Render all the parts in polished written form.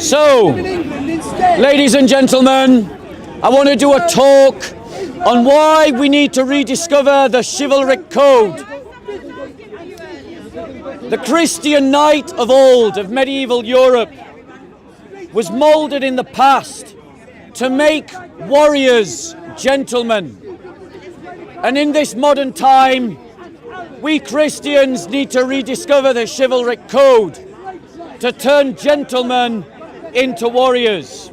So, ladies and gentlemen, I want to do a talk on why we need to rediscover the chivalric code. The Christian knight of old, of medieval Europe, was moulded in the past to make warriors gentlemen. And in this modern time, we Christians need to rediscover the chivalric code to turn gentlemen into warriors.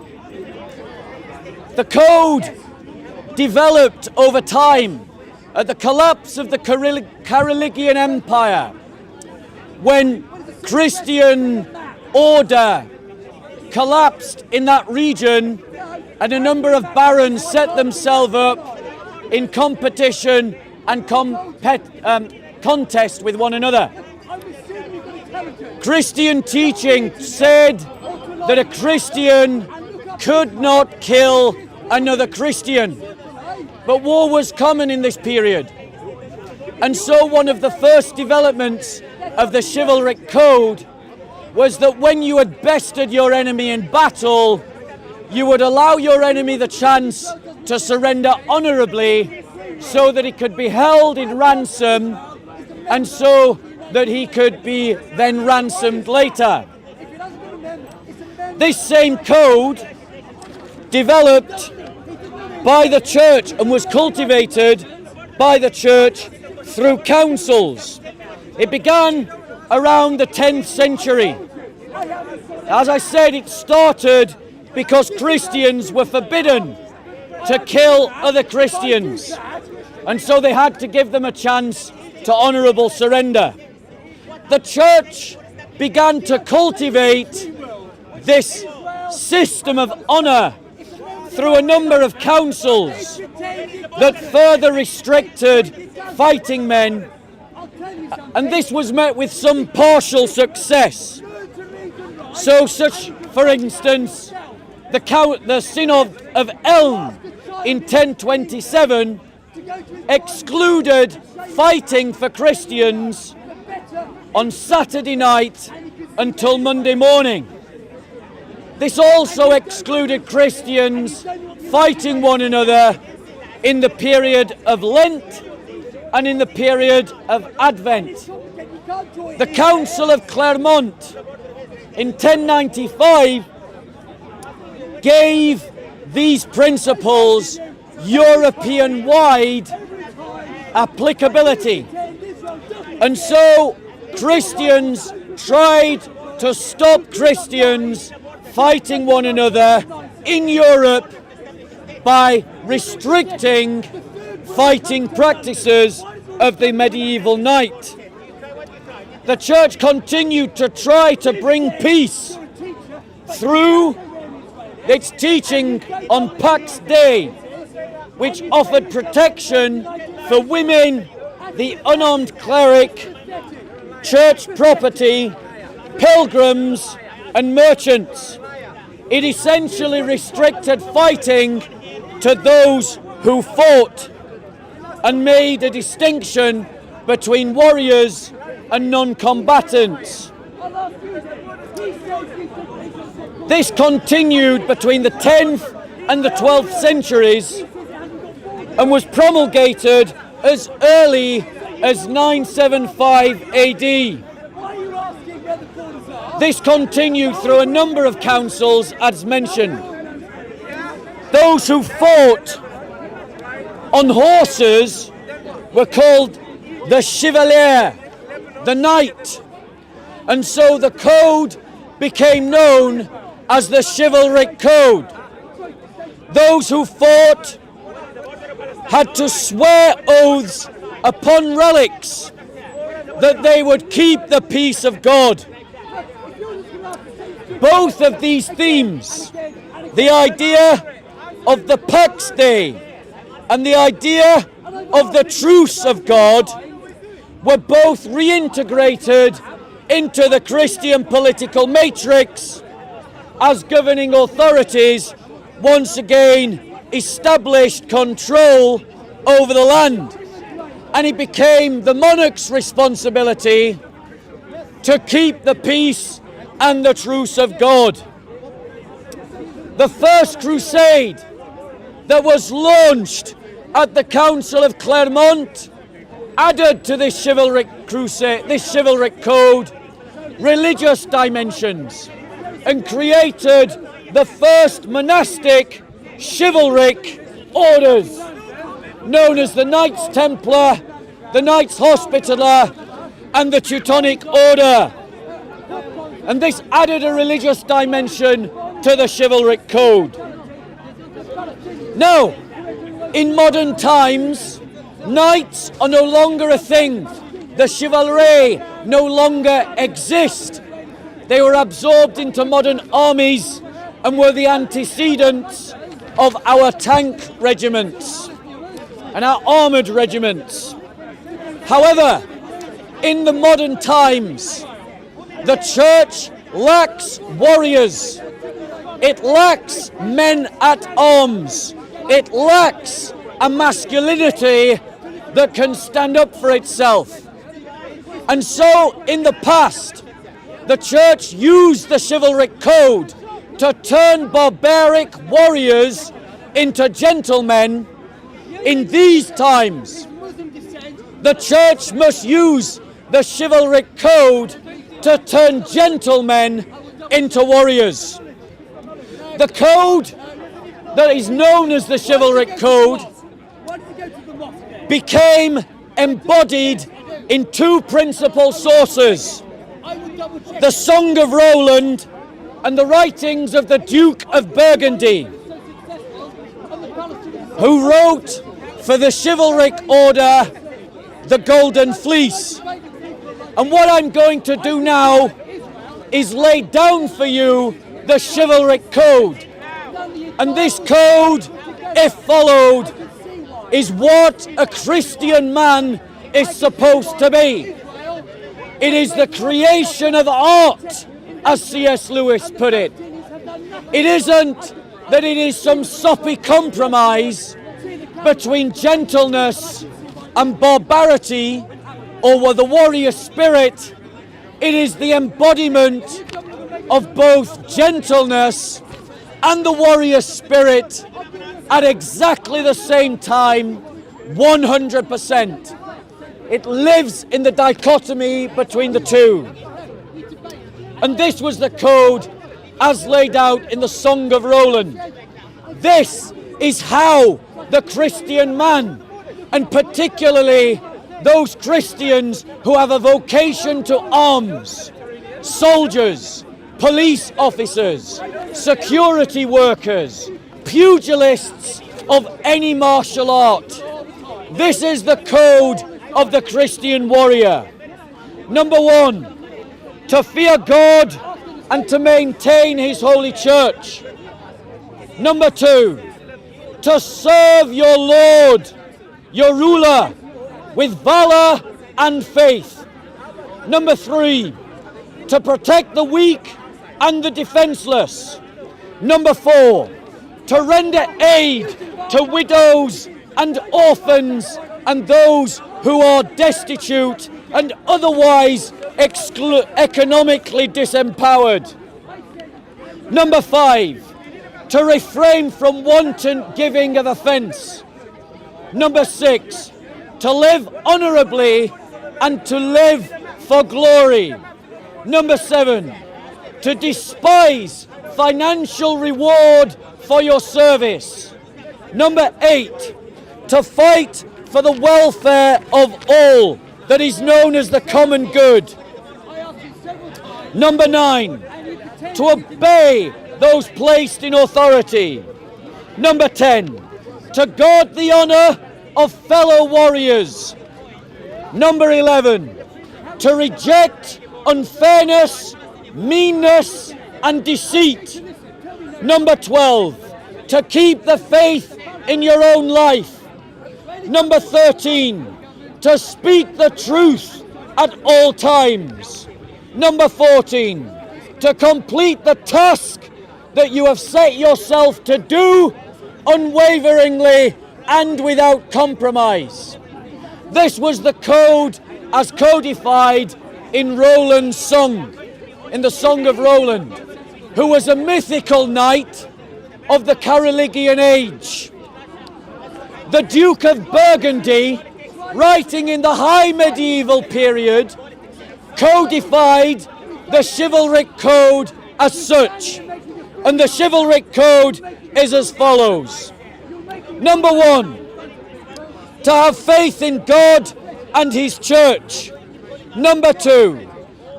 The code developed over time at the collapse of the Carolingian Empire, when Christian order collapsed in that region and a number of barons set themselves up in competition and contest with one another. Christian teaching said that a Christian could not kill another Christian. But war was common in this period. And so one of the first developments of the chivalric code was that when you had bested your enemy in battle, you would allow your enemy the chance to surrender honorably so that he could be held in ransom and so that he could be then ransomed later. This same code developed by the church and was cultivated by the church through councils. It began around the 10th century. As I said, it started because Christians were forbidden to kill other Christians, and so they had to give them a chance to honourable surrender. The church began to cultivate this system of honour through a number of councils that further restricted fighting men, and this was met with some partial success. So such, for instance, the Synod of Elm in 1027 excluded fighting for Christians on Saturday night until Monday morning. This also excluded Christians fighting one another in the period of Lent and in the period of Advent. The Council of Clermont in 1095 gave these principles European-wide applicability. And so Christians tried to stop Christians fighting one another in Europe by restricting fighting practices of the medieval knight. The church continued to try to bring peace through its teaching on Pax Day, which offered protection for women, the unarmed cleric, church property, pilgrims, and merchants. It essentially restricted fighting to those who fought and made a distinction between warriors and non-combatants. This continued between the 10th and the 12th centuries and was promulgated as early as 975 AD. This continued through a number of councils, as mentioned. Those who fought on horses were called the chevalier, the knight, and so the code became known as the chivalric code. Those who fought had to swear oaths upon relics that they would keep the peace of God. Both of these themes, the idea of the Pax Day and the idea of the truce of God, were both reintegrated into the Christian political matrix as governing authorities once again established control over the land. And it became the monarch's responsibility to keep the peace and the truce of God. The first crusade that was launched at the Council of Clermont added to this chivalric crusade, this chivalric code, religious dimensions, and created the first monastic chivalric orders, known as the Knights Templar, the Knights Hospitaller, and the Teutonic Order. And this added a religious dimension to the chivalric code. Now, in modern times, knights are no longer a thing. The chivalry no longer exist. They were absorbed into modern armies and were the antecedents of our tank regiments and our armoured regiments. However, in the modern times, the church lacks warriors. It lacks men at arms. It lacks a masculinity that can stand up for itself. And so, in the past, the church used the chivalric code to turn barbaric warriors into gentlemen. In these times, the church must use the chivalric code to turn gentlemen into warriors. The code that is known as the chivalric code became embodied in two principal sources: the Song of Roland and the writings of the Duke of Burgundy, who wrote for the chivalric order the Golden Fleece. And what I'm going to do now is lay down for you the chivalric code. And this code, if followed, is what a Christian man is supposed to be. It is the creation of art, as C.S. Lewis put it. It isn't that it is some soppy compromise between gentleness and barbarity, or with the warrior spirit. It is the embodiment of both gentleness and the warrior spirit at exactly the same time, 100%. It lives in the dichotomy between the two. And this was the code as laid out in the Song of Roland. This is how the Christian man, and particularly those Christians who have a vocation to arms, soldiers, police officers, security workers, pugilists of any martial art. This is the code of the Christian warrior. Number one, to fear God and to maintain his holy church. Number two, to serve your Lord, your ruler, with valor and faith. Number three, to protect the weak and the defenseless. Number four, to render aid to widows and orphans and those who are destitute and otherwise economically disempowered. Number five, to refrain from wanton giving of offence. Number six, to live honourably and to live for glory. Number seven, to despise financial reward for your service. Number eight, to fight for the welfare of all that is known as the common good. Number nine, to obey those placed in authority. Number 10, to guard the honour of fellow warriors. Number 11, to reject unfairness, meanness and deceit. Number 12, to keep the faith in your own life. Number 13, to speak the truth at all times. Number 14, to complete the task that you have set yourself to do unwaveringly and without compromise. This was the code as codified in Roland's song, in the Song of Roland, who was a mythical knight of the Carolingian age. The Duke of Burgundy, writing in the high medieval period, codified the chivalric code as such. And the chivalric code is as follows. Number 1, to have faith in God and his church. Number 2,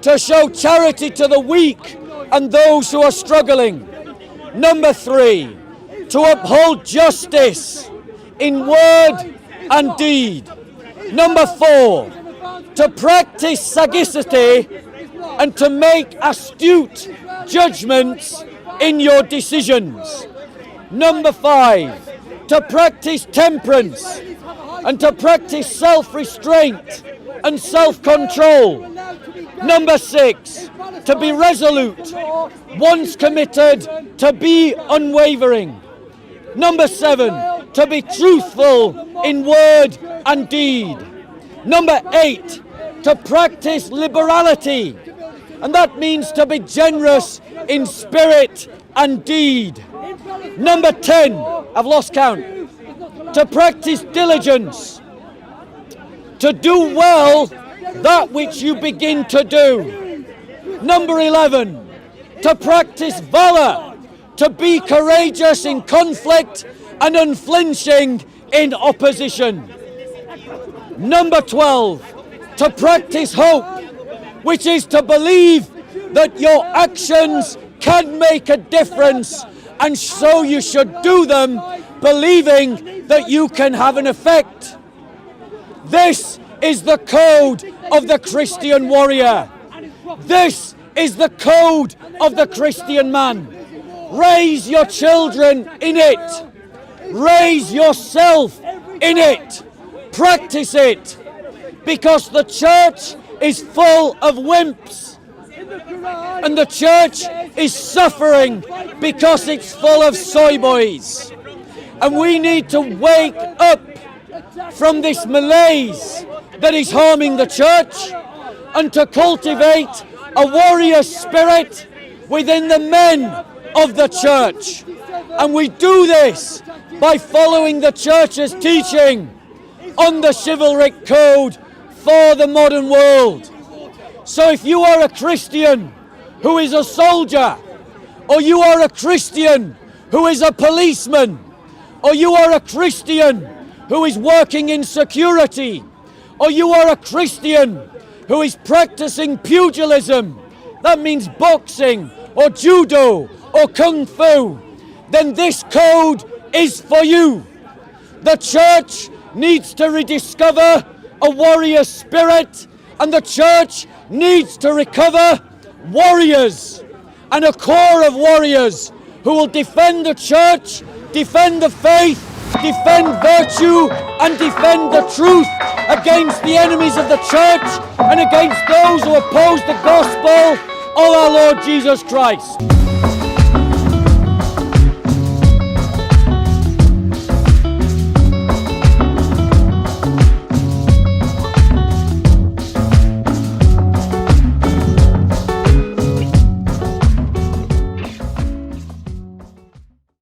to show charity to the weak and those who are struggling. Number 3, to uphold justice in word and deed. Number 4, to practice sagacity and to make astute judgments in your decisions. Number 5, to practice temperance and to practice self-restraint and self-control. Number 6, to be resolute, once committed, to be unwavering. Number 7, to be truthful in word and deed. Number 8, to practice liberality, and that means to be generous in spirit and deed. Number 10, I've lost count, to practice diligence, to do well that which you begin to do. Number 11, to practice valor, to be courageous in conflict and unflinching in opposition. Number 12, to practice hope, which is to believe that your actions can make a difference, and so you should do them believing that you can have an effect. This is the code of the Christian warrior. This is the code of the Christian man. Raise your children in it. Raise yourself in it. Practice it. Because the church is full of wimps. And the church is suffering because it's full of soy boys. And we need to wake up from this malaise that is harming the church and to cultivate a warrior spirit within the men of the church. And we do this by following the church's teaching on the chivalric code for the modern world. So if you are a Christian who is a soldier, or you are a Christian who is a policeman, or you are a Christian who is working in security, or you are a Christian who is practicing pugilism, that means boxing or judo or kung fu, then this code is for you. The church needs to rediscover a warrior spirit, and the church needs to recover warriors and a core of warriors who will defend the church, defend the faith, defend virtue, and defend the truth against the enemies of the church and against those who oppose the gospel of our Lord Jesus Christ.